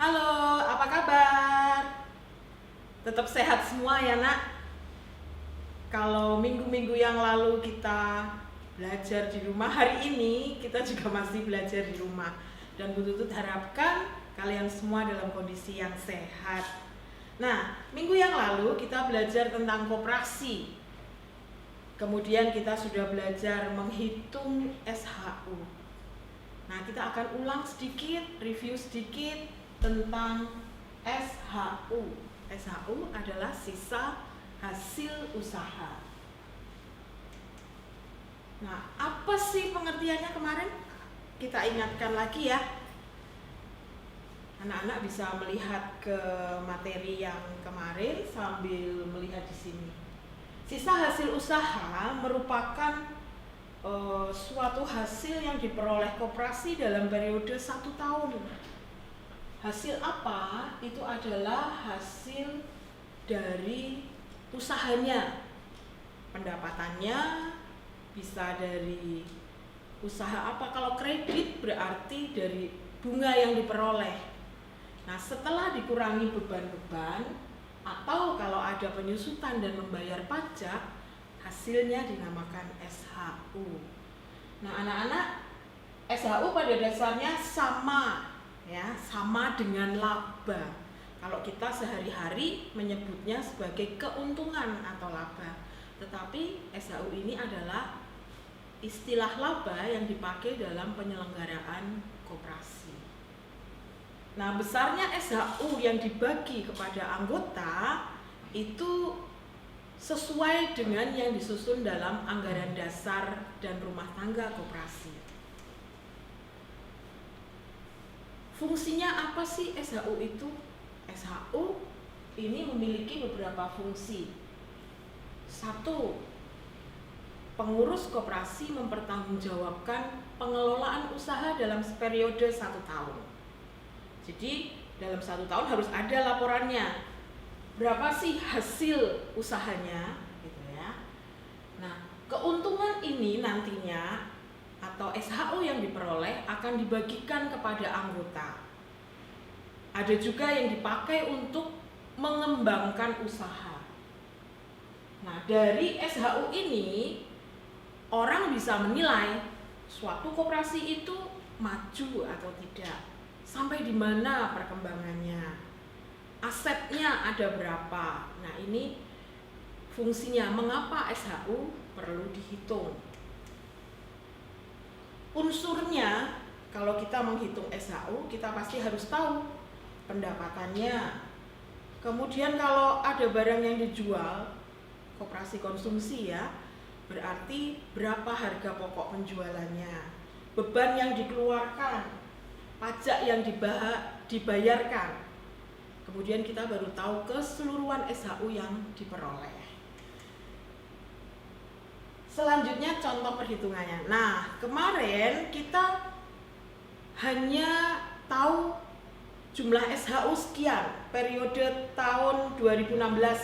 Halo, apa kabar? Tetap sehat semua ya nak? Kalau minggu-minggu yang lalu kita belajar di rumah, hari ini kita juga masih belajar di rumah. Dan Bu Tutut harapkan kalian semua dalam kondisi yang sehat. Nah, minggu yang lalu kita belajar tentang koperasi. Kemudian kita sudah belajar menghitung SHU. Nah, kita akan ulang sedikit, review sedikit tentang SHU. SHU adalah sisa hasil usaha. Nah, apa sih pengertiannya kemarin? Kita ingatkan lagi ya. Anak-anak bisa melihat ke materi yang kemarin sambil melihat di sini. Sisa hasil usaha merupakan suatu hasil yang diperoleh koperasi dalam periode 1 tahun. Hasil apa? Itu adalah hasil dari usahanya. Pendapatannya bisa dari usaha apa? Kalau kredit berarti dari bunga yang diperoleh. Nah, setelah dikurangi beban-beban atau kalau ada penyusutan dan membayar pajak, hasilnya dinamakan SHU. Nah, anak-anak, SHU pada dasarnya sama ya, sama dengan laba. Kalau kita sehari-hari menyebutnya sebagai keuntungan atau laba. Tetapi SHU ini adalah istilah laba yang dipakai dalam penyelenggaraan koperasi. Nah, besarnya SHU yang dibagi kepada anggota itu sesuai dengan yang disusun dalam anggaran dasar dan rumah tangga koperasi. Fungsinya apa sih SHU itu? SHU ini memiliki beberapa fungsi. 1. Pengurus koperasi mempertanggungjawabkan pengelolaan usaha dalam periode 1 tahun. Jadi dalam 1 tahun harus ada laporannya. Berapa sih hasil usahanya, gitu ya. Nah, keuntungan ini nantinya atau SHU yang diperoleh akan dibagikan kepada anggota. Ada juga yang dipakai untuk mengembangkan usaha. Nah, dari SHU ini orang bisa menilai suatu koperasi itu maju atau tidak. Sampai di mana perkembangannya, asetnya ada berapa. Nah, ini fungsinya mengapa SHU perlu dihitung. Unsurnya, kalau kita menghitung SHU, kita pasti harus tahu pendapatannya. Kemudian kalau ada barang yang dijual, koperasi konsumsi ya, berarti berapa harga pokok penjualannya, beban yang dikeluarkan, pajak yang dibayarkan. Kemudian kita baru tahu keseluruhan SHU yang diperoleh. Selanjutnya contoh perhitungannya. Nah, kemarin kita hanya tahu jumlah SHU sekian, periode tahun 2016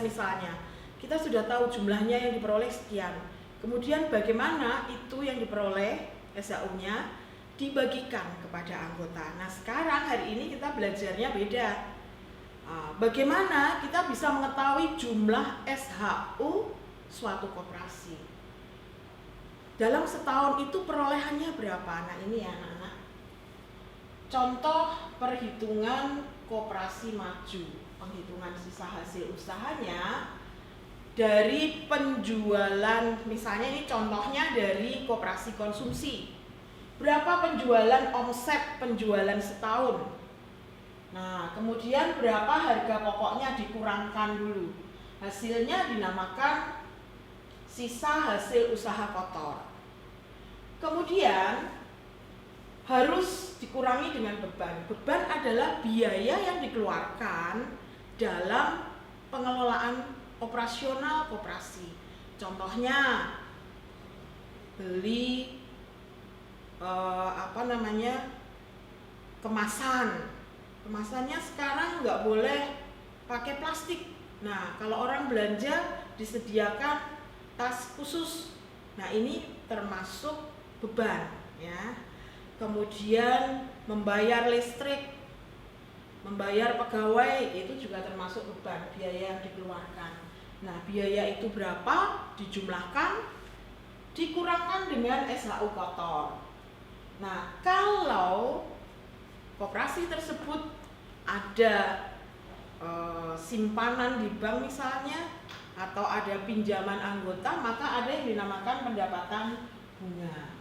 misalnya. Kita sudah tahu jumlahnya yang diperoleh sekian. Kemudian bagaimana itu yang diperoleh SHU-nya dibagikan kepada anggota. Nah, sekarang hari ini kita belajarnya beda. Bagaimana kita bisa mengetahui jumlah SHU suatu koperasi. Dalam setahun itu perolehannya berapa? Nah, ini ya anak-anak. Contoh perhitungan koperasi maju. Penghitungan sisa hasil usahanya dari penjualan, misalnya ini contohnya dari koperasi konsumsi. Berapa penjualan, omset penjualan setahun? Nah, kemudian berapa harga pokoknya dikurangkan dulu. Hasilnya dinamakan sisa hasil usaha kotor. Kemudian harus dikurangi dengan beban. Beban adalah biaya yang dikeluarkan dalam pengelolaan operasional koperasi. Contohnya beli kemasan. Kemasannya sekarang nggak boleh pakai plastik. Nah, kalau orang belanja disediakan tas khusus. Nah, ini termasuk beban ya. Kemudian membayar listrik. membayar pegawai itu juga termasuk beban biaya yang dikeluarkan. Nah, biaya itu berapa? Dijumlahkan, dikurangkan dengan SHU kotor. Nah, kalau koperasi tersebut ada simpanan di bank misalnya, atau ada pinjaman anggota, maka ada yang dinamakan pendapatan bunga.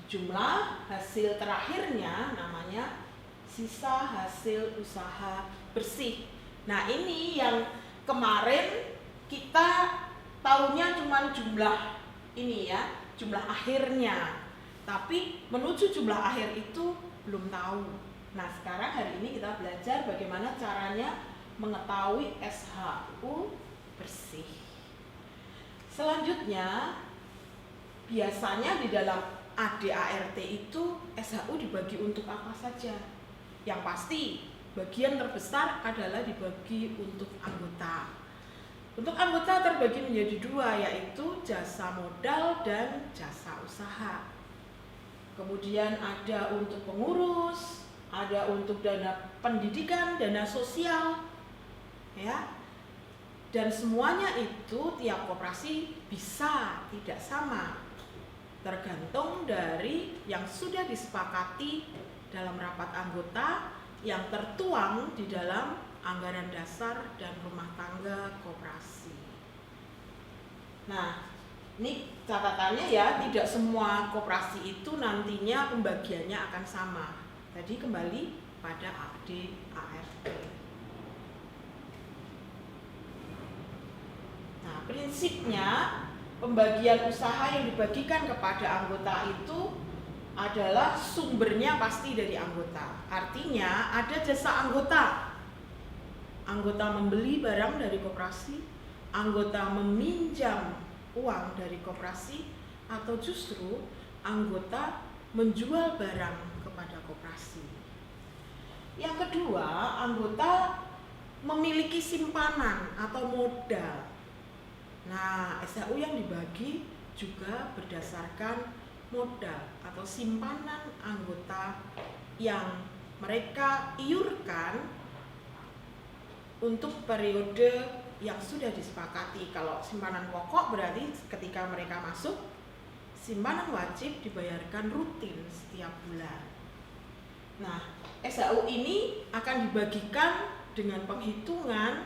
Jumlah hasil terakhirnya namanya sisa hasil usaha bersih. Nah, ini yang kemarin kita tahunya cuma jumlah ini ya, jumlah akhirnya. Tapi menuju jumlah akhir itu belum tahu. Nah, sekarang hari ini kita belajar bagaimana caranya mengetahui SHU bersih. Selanjutnya, biasanya di dalam ADART itu SHU dibagi untuk apa saja? Yang pasti bagian terbesar adalah dibagi untuk anggota. Untuk anggota terbagi menjadi dua, yaitu jasa modal dan jasa usaha. Kemudian ada untuk pengurus, ada untuk dana pendidikan, dana sosial, ya. Dan semuanya itu tiap koperasi bisa tidak sama, tergantung dari yang sudah disepakati dalam rapat anggota yang tertuang di dalam anggaran dasar dan rumah tangga koperasi. Nah, ini catatannya ya, tidak semua koperasi itu nantinya pembagiannya akan sama. Tadi kembali pada ADART. Nah, prinsipnya pembagian usaha yang dibagikan kepada anggota itu adalah sumbernya pasti dari anggota. Artinya ada jasa anggota. Anggota membeli barang dari koperasi, anggota meminjam uang dari koperasi, atau justru anggota menjual barang kepada koperasi. Yang kedua, anggota memiliki simpanan atau modal. Nah, SHU yang dibagi juga berdasarkan modal atau simpanan anggota yang mereka iurkan untuk periode yang sudah disepakati. Kalau simpanan pokok berarti ketika mereka masuk, simpanan wajib dibayarkan rutin setiap bulan. Nah, SHU ini akan dibagikan dengan penghitungan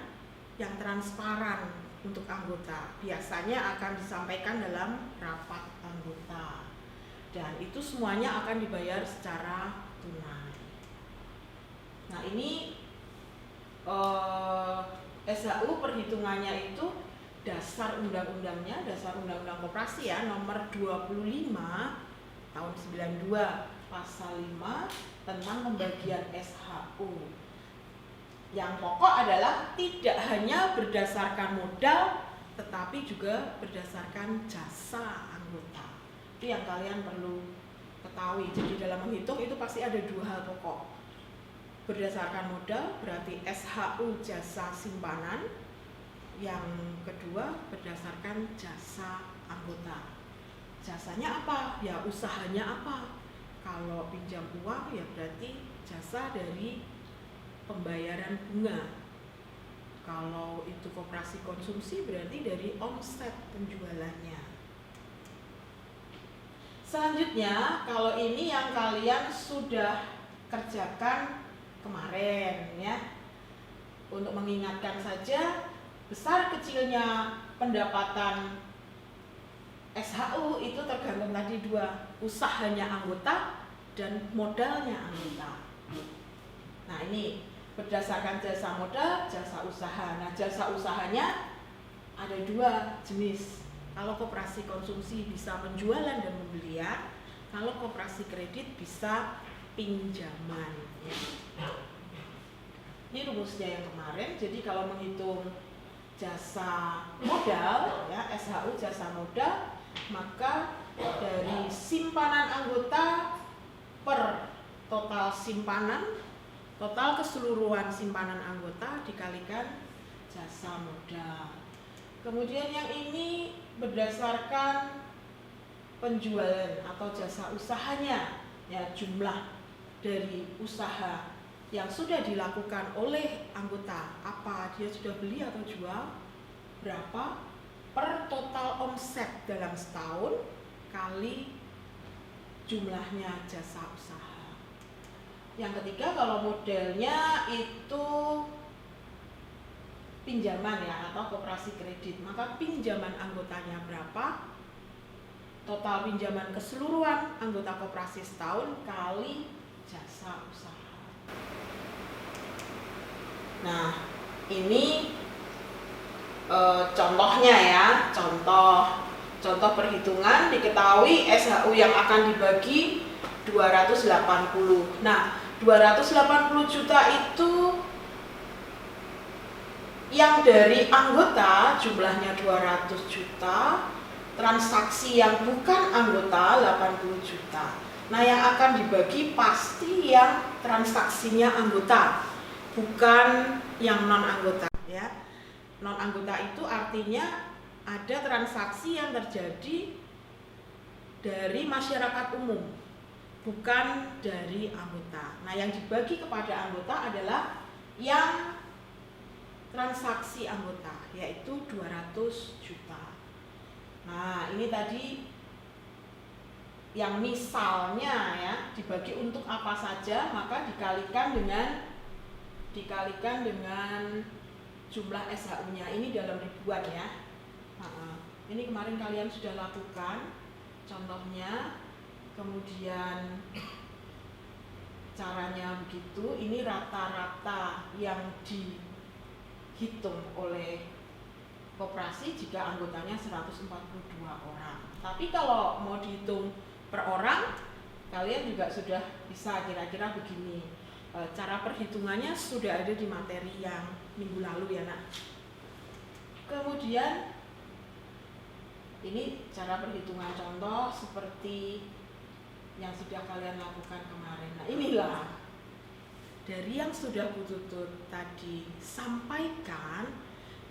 yang transparan untuk anggota. Biasanya akan disampaikan dalam rapat anggota. Dan itu semuanya akan dibayar secara tunai. Nah, ini SHU perhitungannya itu dasar undang-undangnya, dasar undang-undang koperasi ya, nomor 25 tahun 92 pasal 5 tentang pembagian SHU. Yang pokok adalah tidak hanya berdasarkan modal, tetapi juga berdasarkan jasa anggota. Itu yang kalian perlu ketahui. Jadi dalam menghitung itu pasti ada dua hal pokok. Berdasarkan modal berarti SHU jasa simpanan. Yang kedua berdasarkan jasa anggota. Jasanya apa? Ya usahanya apa? Kalau pinjam uang ya berarti jasa dari pembayaran bunga. Kalau itu koperasi konsumsi berarti dari omset penjualannya. Selanjutnya, kalau ini yang kalian sudah kerjakan kemarin ya. Untuk mengingatkan saja, besar kecilnya pendapatan SHU itu tergantung tadi dua, usahanya anggota dan modalnya anggota. Nah, ini berdasarkan jasa modal, jasa usaha. Nah, jasa usahanya ada dua jenis. Kalau koperasi konsumsi bisa penjualan dan pembelian, kalau koperasi kredit bisa pinjaman ya. Ini rumusnya yang kemarin. Jadi kalau menghitung jasa modal ya, SHU jasa modal, maka dari simpanan anggota per total simpanan, total keseluruhan simpanan anggota dikalikan jasa modal. Kemudian yang ini berdasarkan penjualan atau jasa usahanya ya, jumlah dari usaha yang sudah dilakukan oleh anggota, apa dia sudah beli atau jual, berapa, per total omset dalam setahun kali jumlahnya jasa usaha. Yang ketiga, kalau modelnya itu pinjaman ya atau koperasi kredit, maka pinjaman anggotanya berapa, total pinjaman keseluruhan anggota koperasi setahun kali jasa usaha. Nah, ini contohnya ya, contoh perhitungan. Diketahui SHU yang akan dibagi 280. Nah, 280 juta itu yang dari anggota jumlahnya 200 juta, transaksi yang bukan anggota 80 juta. Nah, yang akan dibagi pasti yang transaksinya anggota, bukan yang non anggota ya. Non anggota itu artinya ada transaksi yang terjadi dari masyarakat umum, bukan dari anggota. Nah, yang dibagi kepada anggota adalah yang transaksi anggota, yaitu 200 juta. Nah, ini tadi yang misalnya ya, dibagi untuk apa saja, maka dikalikan dengan jumlah SHU-nya. Ini dalam ribuan ya. Ini kemarin kalian sudah lakukan contohnya, kemudian caranya begitu. Ini rata-rata yang dihitung oleh koperasi jika anggotanya 142 orang. Tapi kalau mau dihitung per orang, kalian juga sudah bisa kira-kira begini. Cara perhitungannya sudah ada di materi yang minggu lalu ya nak. Kemudian ini cara perhitungan contoh seperti yang sudah kalian lakukan kemarin. Nah, inilah dari yang sudah Bu Tutut tadi sampaikan,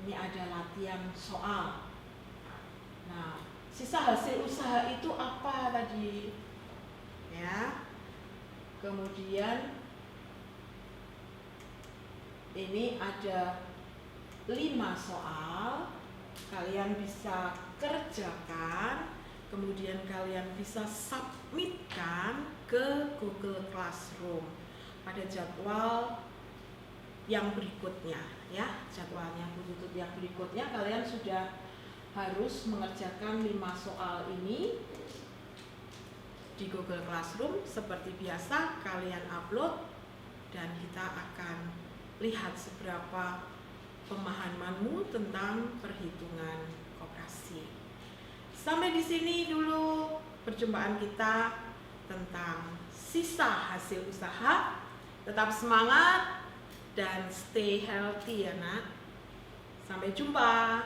ini ada latihan soal. Nah, sisa hasil usaha itu apa tadi? Ya. Kemudian ini ada 5 soal, kalian bisa kerjakan, kemudian kalian bisa submitkan ke Google Classroom pada jadwal yang berikutnya ya. Jadwalnya Bu Tutut yang berikutnya kalian sudah harus mengerjakan 5 soal ini di Google Classroom. Seperti biasa kalian upload dan kita akan lihat seberapa pemahamanmu tentang perhitungan koperasi. Sampai di sini dulu perjumpaan kita tentang sisa hasil usaha. Tetap semangat dan stay healthy ya nak. Sampai jumpa.